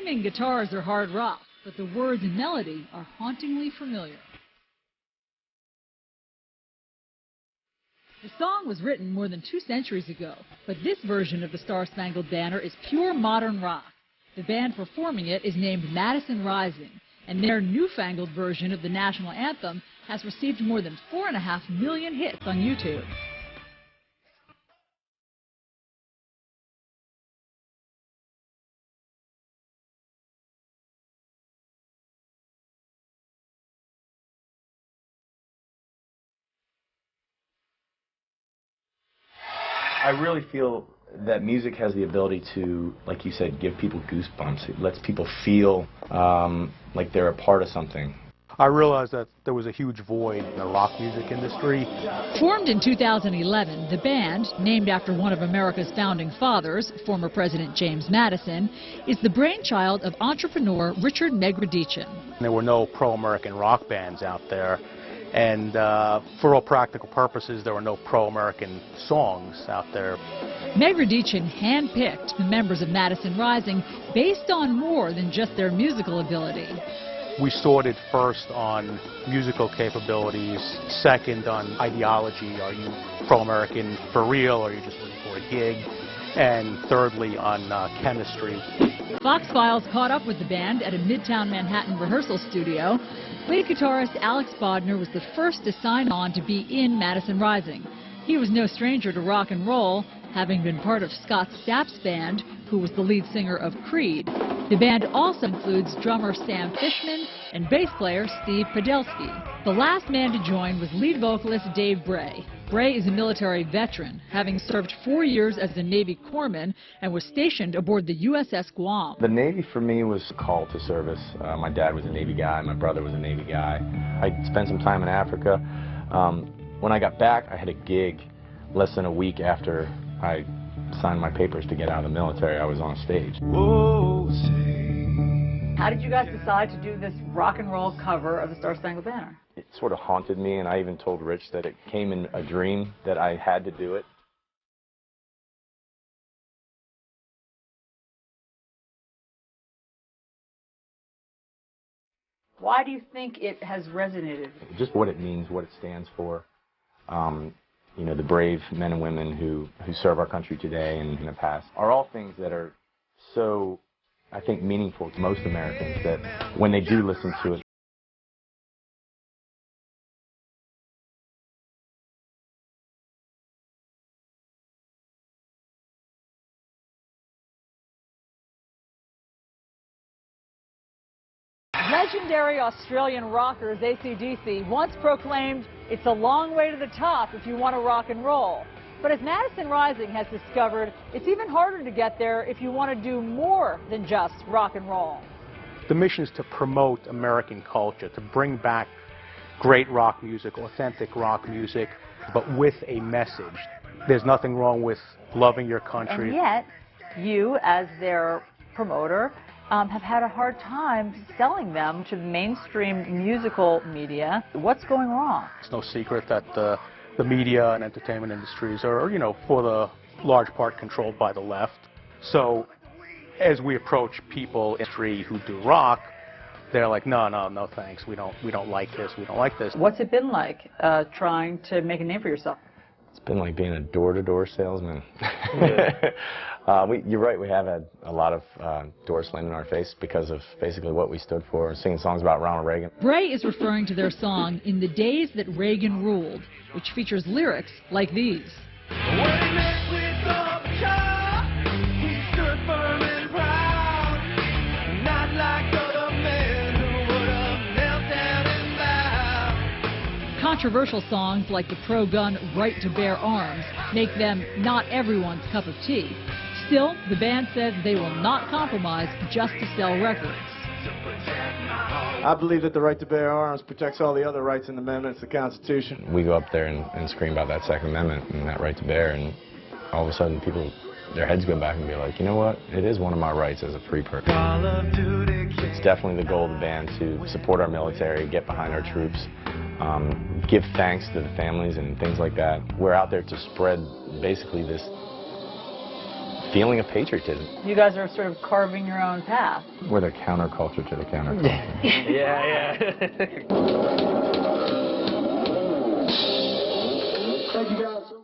screaming guitars are hard rock, but the words and melody are hauntingly familiar. The song was written more than 2 centuries ago, but this version of the Star-Spangled Banner is pure modern rock. The band performing it is named Madison Rising, and their newfangled version of the national anthem has received more than 4.5 million hits on YouTube. I really feel that music has the ability to, like you said, give people goosebumps. It lets people feel like they're a part of something. I realized that there was a huge void in the rock music industry. Formed in 2011, the band, named after one of America's founding fathers, former President James Madison, is the brainchild of entrepreneur Richard Megredichin. There were no pro-American rock bands out there, and for all practical purposes, there were no pro-American songs out there. Megredichin handpicked the members of Madison Rising based on more than just their musical ability. We sorted first on musical capabilities, second on ideology, are you pro-American for real, or are you just looking for a gig, and thirdly on chemistry. Fox Files caught up with the band at a Midtown Manhattan rehearsal studio. Lead guitarist Alex Bodner was the first to sign on to be in Madison Rising. He was no stranger to rock and roll, having been part of Scott Stapp's band, who was the lead singer of Creed. The band also includes drummer Sam Fishman and bass player Steve Podelsky. The last man to join was lead vocalist Dave Bray. Bray is a military veteran, having served 4 years as a Navy corpsman and was stationed aboard the USS Guam. The Navy for me was a call to service. My dad was a Navy guy, my brother was a Navy guy. I spent some time in Africa. When I got back, I had a gig less than a week after I signed my papers to get out of the military. I was on stage. How did you guys decide to do this rock and roll cover of the Star-Spangled Banner? It sort of haunted me, and I even told Rich that it came in a dream that I had to do it. Why do you think it has resonated? Just what it means, what it stands for. You know, the brave men and women who serve our country today and in the past are all things that are so, I think, meaningful to most Americans that when they do listen to it, Legendary Australian rockers AC/DC once proclaimed, "It's a long way to the top if you want to rock and roll." But as Madison Rising has discovered, it's even harder to get there if you want to do more than just rock and roll. The mission is to promote American culture, to bring back great rock music, authentic rock music, but with a message. There's nothing wrong with loving your country. And yet, you, as their promoter, have had a hard time selling them to the mainstream musical media. What's going wrong? It's no secret that the media and entertainment industries are, you know, for the large part controlled by the left. So as we approach people in history who do rock, they're like, no, thanks. We don't like this. We don't like this. What's it been like trying to make a name for yourself? it's been like being a door-to-door salesman. You're right, we have had a lot of doors slammed in our face because of basically what we stood for, singing songs about Ronald Reagan. Bray is referring to their song, In the Days That Reagan Ruled, which features lyrics like these. Controversial songs like the pro-gun Right to Bear Arms make them not everyone's cup of tea. Still, the band says they will not compromise just to sell records. I believe that the right to bear arms protects all the other rights and amendments of the Constitution. We go up there and scream about that Second Amendment and that right to bear, and all of a sudden people, their heads go back and be like, you know what, it is one of my rights as a free person. It's definitely the goal of the band to support our military, get behind our troops, give thanks to the families and things like that. We're out there to spread basically this feeling of patriotism. You guys are sort of carving your own path. We're the counterculture to the counterculture. Yeah. Thank you, guys.